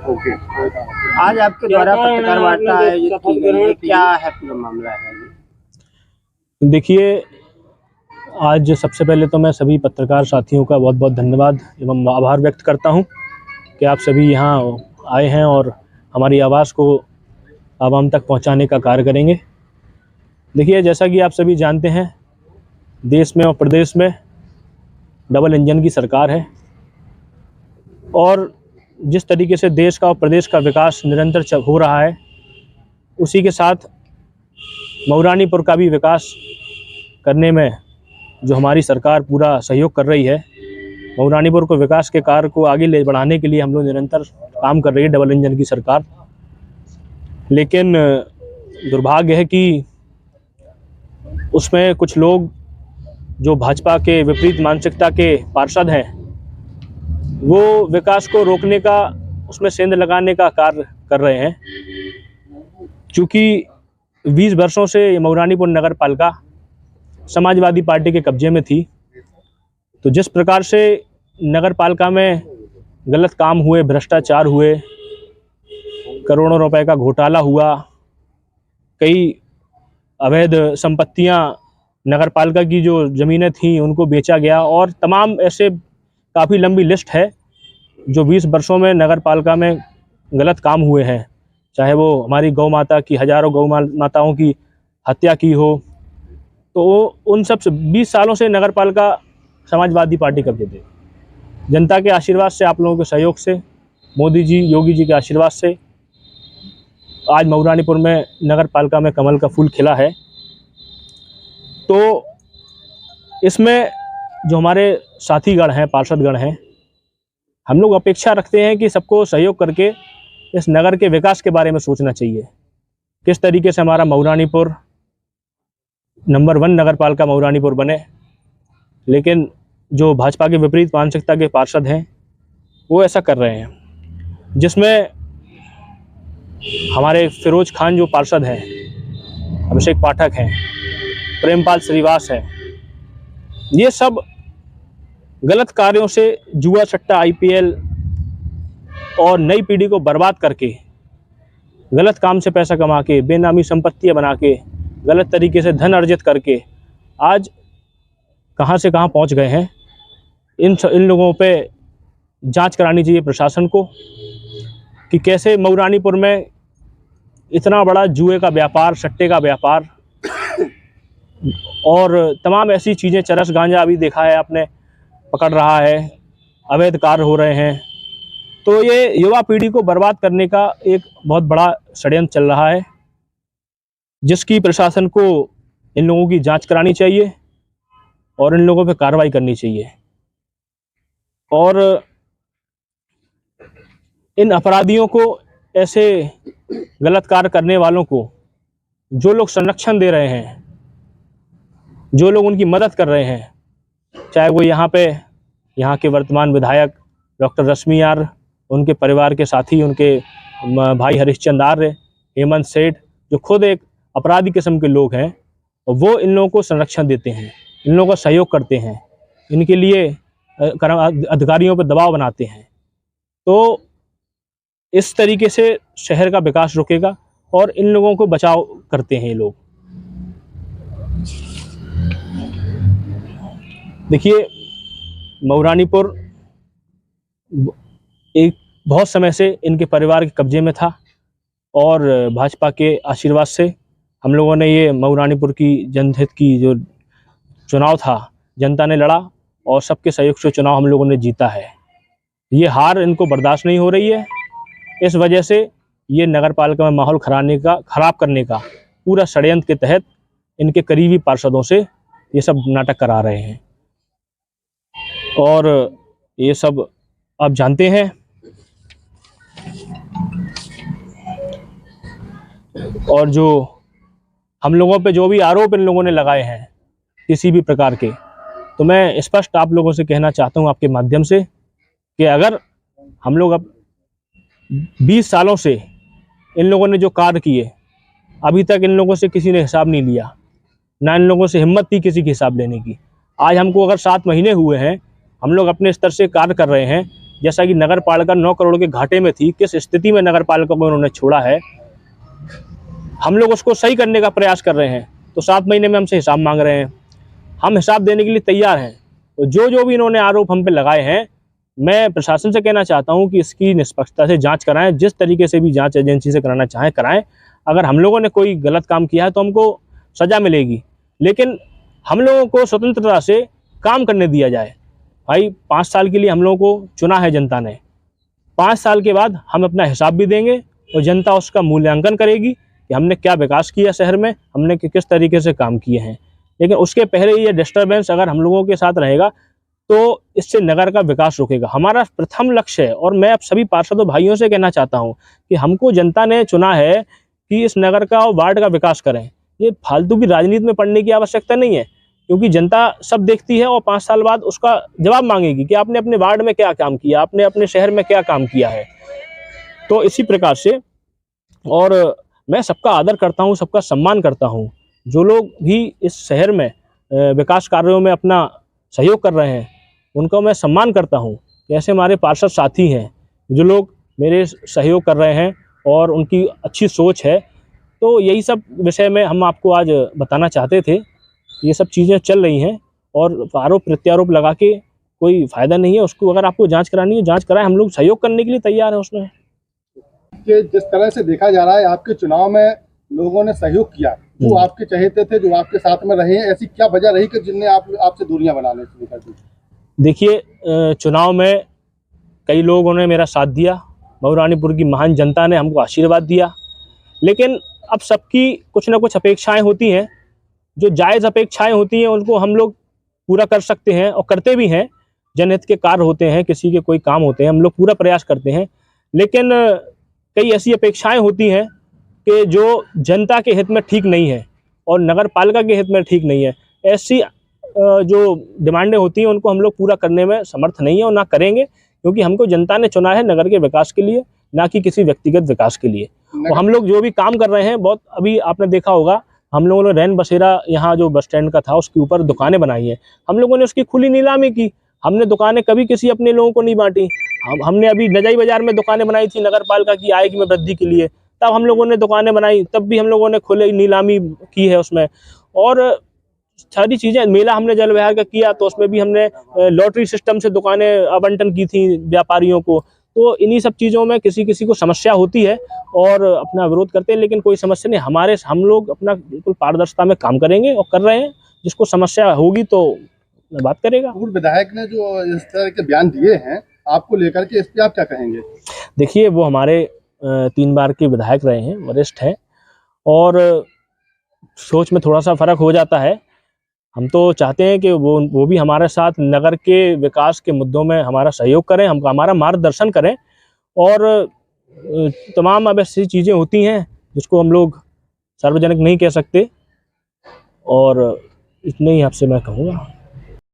Okay. आज आपके द्वारा पत्रकार वार्ता आयोजित की गई है, क्या है पूरा मामला है? देखिए, आज सबसे पहले तो मैं सभी पत्रकार साथियों का बहुत बहुत धन्यवाद एवं आभार व्यक्त करता हूं कि आप सभी यहां आए हैं और हमारी आवाज़ को आवाम तक पहुंचाने का कार्य करेंगे। देखिए, जैसा कि आप सभी जानते हैं, देश में और प्रदेश में डबल इंजन की सरकार है और जिस तरीके से देश का और प्रदेश का विकास निरंतर हो रहा है, उसी के साथ मऊरानीपुर का भी विकास करने में जो हमारी सरकार पूरा सहयोग कर रही है, मऊरानीपुर को विकास के कार्य को आगे ले बढ़ाने के लिए हम लोग निरंतर काम कर रही है डबल इंजन की सरकार। लेकिन दुर्भाग्य है कि उसमें कुछ लोग जो भाजपा के विपरीत मानसिकता के पार्षद हैं, वो विकास को रोकने का, उसमें सेंध लगाने का कार्य कर रहे हैं। क्योंकि 20 वर्षों से मऊरानीपुर नगर पालिका समाजवादी पार्टी के कब्जे में थी, तो जिस प्रकार से नगर पालिका में गलत काम हुए, भ्रष्टाचार हुए, करोड़ों रुपए का घोटाला हुआ, कई अवैध संपत्तियां नगर पालिका की जो ज़मीनें थीं उनको बेचा गया और तमाम ऐसे काफ़ी लंबी लिस्ट है जो 20 वर्षों में नगर पालिका में गलत काम हुए हैं। चाहे वो हमारी गौ माता की, हज़ारों गौ माताओं की हत्या की हो, तो उन सब 20 सालों से नगर पालिका समाजवादी पार्टी कब्जे थे। जनता के आशीर्वाद से, आप लोगों के सहयोग से, मोदी जी, योगी जी के आशीर्वाद से आज मऊरानीपुर में नगर पालिका में कमल का फूल खिला है। तो इसमें जो हमारे साथीगण हैं, पार्षदगण हैं, हम लोग अपेक्षा रखते हैं कि सबको सहयोग करके इस नगर के विकास के बारे में सोचना चाहिए। किस तरीके से हमारा मऊरानीपुर नंबर 1 नगर पालिका मऊरानीपुर बने। लेकिन जो भाजपा के विपरीत मानसिकता के पार्षद हैं, वो ऐसा कर रहे हैं, जिसमें हमारे फिरोज खान जो पार्षद हैं, अभिषेक पाठक हैं, प्रेमपाल श्रीवास हैं, ये सब गलत कार्यों से, जुआ सट्टा, IPL और नई पीढ़ी को बर्बाद करके, गलत काम से पैसा कमा के, बेनामी संपत्तियां बना के, गलत तरीके से धन अर्जित करके आज कहां से कहां पहुंच गए हैं। इन लोगों पे जांच करानी चाहिए प्रशासन को कि कैसे मऊरानीपुर में इतना बड़ा जुए का व्यापार, सट्टे का व्यापार और तमाम ऐसी चीज़ें, चरस गांजा अभी देखा है आपने, पकड़ रहा है, अवैध कार्य हो रहे हैं। तो ये युवा पीढ़ी को बर्बाद करने का एक बहुत बड़ा षड्यंत्र चल रहा है, जिसकी प्रशासन को इन लोगों की जांच करानी चाहिए और इन लोगों पे कार्रवाई करनी चाहिए। और इन अपराधियों को, ऐसे गलत कार्य करने वालों को जो लोग संरक्षण दे रहे हैं, जो लोग उनकी मदद कर रहे हैं, चाहे वो यहाँ के वर्तमान विधायक डॉक्टर रश्मि आर, उनके परिवार के साथी, उनके भाई हरिश्चंद्र आर्य, हेमंत सेठ, जो खुद एक अपराधी किस्म के लोग हैं, वो इन लोगों को संरक्षण देते हैं, इन लोगों का सहयोग करते हैं, इनके लिए अधिकारियों पर दबाव बनाते हैं। तो इस तरीके से शहर का विकास रुकेगा और इन लोगों को बचाव करते हैं ये लोग। देखिए, मऊरानीपुर एक बहुत समय से इनके परिवार के कब्जे में था और भाजपा के आशीर्वाद से हम लोगों ने ये मऊरानीपुर की जनहित की जो चुनाव था, जनता ने लड़ा और सबके सहयोग से चुनाव हम लोगों ने जीता है। ये हार इनको बर्दाश्त नहीं हो रही है, इस वजह से ये नगर पालिका में माहौल खराब करने का पूरा षड्यंत्र के तहत इनके करीबी पार्षदों से ये सब नाटक करा रहे हैं। और ये सब आप जानते हैं। और जो हम लोगों पे जो भी आरोप इन लोगों ने लगाए हैं किसी भी प्रकार के, तो मैं स्पष्ट आप लोगों से कहना चाहता हूं आपके माध्यम से कि अगर हम लोग अब 20 सालों से इन लोगों ने जो कार्य किए, अभी तक इन लोगों से किसी ने हिसाब नहीं लिया, ना इन लोगों से हिम्मत थी किसी की हिसाब लेने की। आज हमको अगर 7 महीने हुए हैं, हम लोग अपने स्तर से कार्य कर रहे हैं, जैसा कि नगर पालिका 9 करोड़ के घाटे में थी, किस स्थिति में नगर पालिका को उन्होंने छोड़ा है, हम लोग उसको सही करने का प्रयास कर रहे हैं। तो 7 महीने में हमसे हिसाब मांग रहे हैं, हम हिसाब देने के लिए तैयार हैं। तो जो भी इन्होंने आरोप हम पे लगाए हैं, मैं प्रशासन से कहना चाहता हूं कि इसकी निष्पक्षता से जांच कराएं, जिस तरीके से भी जांच एजेंसी से कराना चाहें कराएं। अगर हम लोगों ने कोई गलत काम किया है तो हमको सज़ा मिलेगी, लेकिन हम लोगों को स्वतंत्रता से काम करने दिया जाए। भाई 5 साल के लिए हम लोगों को चुना है जनता ने, 5 साल के बाद हम अपना हिसाब भी देंगे और जनता उसका मूल्यांकन करेगी कि हमने क्या विकास किया शहर में, हमने किस तरीके से काम किए हैं। लेकिन उसके पहले ये डिस्टर्बेंस अगर हम लोगों के साथ रहेगा तो इससे नगर का विकास रुकेगा। हमारा प्रथम लक्ष्य है, और मैं अब सभी पार्षदों भाइयों से कहना चाहता हूँ कि हमको जनता ने चुना है कि इस नगर का और वार्ड का विकास करें। ये फालतू की राजनीति में पड़ने की आवश्यकता नहीं है, क्योंकि जनता सब देखती है और 5 साल बाद उसका जवाब मांगेगी कि आपने अपने वार्ड में क्या काम किया, आपने अपने शहर में क्या काम किया है। तो इसी प्रकार से, और मैं सबका आदर करता हूँ, सबका सम्मान करता हूँ। जो लोग भी इस शहर में विकास कार्यों में अपना सहयोग कर रहे हैं, उनका मैं सम्मान करता हूँ। ऐसे हमारे पार्षद साथी हैं जो लोग मेरे सहयोग कर रहे हैं और उनकी अच्छी सोच है। तो यही सब विषय में हम आपको आज बताना चाहते थे। ये सब चीज़ें चल रही हैं और आरोप प्रत्यारोप लगा के कोई फ़ायदा नहीं है। उसको अगर आपको जांच करानी है, जांच कराएं, हम लोग सहयोग करने के लिए तैयार हैं उसमें। कि जिस तरह से देखा जा रहा है आपके चुनाव में लोगों ने सहयोग किया, जो आपके चहेते थे, जो आपके साथ में रहे हैं, ऐसी क्या वजह रही कि जिनने आपसे दूरियां बनाने शुरू कर दी? देखिए, चुनाव में कई लोगों ने मेरा साथ दिया, बहुरानीपुर की महान जनता ने हमको आशीर्वाद दिया, लेकिन अब सबकी कुछ ना कुछ अपेक्षाएं होती हैं। जो जायज़ अपेक्षाएं होती हैं उनको हम लोग पूरा कर सकते हैं और करते भी हैं। जनहित के कार्य होते हैं, किसी के कोई काम होते हैं, हम लोग पूरा प्रयास करते हैं। लेकिन कई ऐसी अपेक्षाएं होती हैं कि जो जनता के हित में ठीक नहीं है और नगर पालिका के हित में ठीक नहीं है। ऐसी जो डिमांडें होती हैं उनको हम लोग पूरा करने में समर्थ नहीं है और ना करेंगे, क्योंकि हमको जनता ने चुना है नगर के विकास के लिए, ना कि किसी व्यक्तिगत विकास के लिए। और हम लोग जो भी काम कर रहे हैं, बहुत अभी आपने देखा होगा, हम लोगों ने रैन बसेरा यहाँ जो बस स्टैंड का था उसके ऊपर दुकानें बनाई हैं। हम लोगों ने उसकी खुली नीलामी की। हमने दुकानें कभी किसी अपने लोगों को नहीं बांटी। हमने अभी नजाई बाजार में दुकानें बनाई थी नगर पालिका की आय में वृद्धि के लिए, तब हम लोगों ने दुकानें बनाई, तब भी हम लोगों ने खुले नीलामी की है उसमें। और सारी चीज़ें, मेला हमने जल विहार का किया तो उसमें भी हमने लॉटरी सिस्टम से दुकानें आवंटन की थी व्यापारियों को। तो इन्हीं सब चीज़ों में किसी को समस्या होती है और अपना विरोध करते हैं, लेकिन कोई समस्या नहीं। हम लोग अपना बिल्कुल पारदर्शिता में काम करेंगे और कर रहे हैं। जिसको समस्या होगी तो बात करेगा। पूर्व विधायक ने जो इस तरह के बयान दिए हैं आपको लेकर के, इस पर आप क्या कहेंगे? देखिए, वो हमारे 3 बार के विधायक रहे हैं, वरिष्ठ हैं, और सोच में थोड़ा सा फ़र्क हो जाता है। हम तो चाहते हैं कि वो भी हमारे साथ नगर के विकास के मुद्दों में हमारा सहयोग करें, हमारा मार्गदर्शन करें। और तमाम अब ऐसी चीज़ें होती हैं जिसको हम लोग सार्वजनिक नहीं कह सकते, और इतने ही आपसे मैं कहूँगा।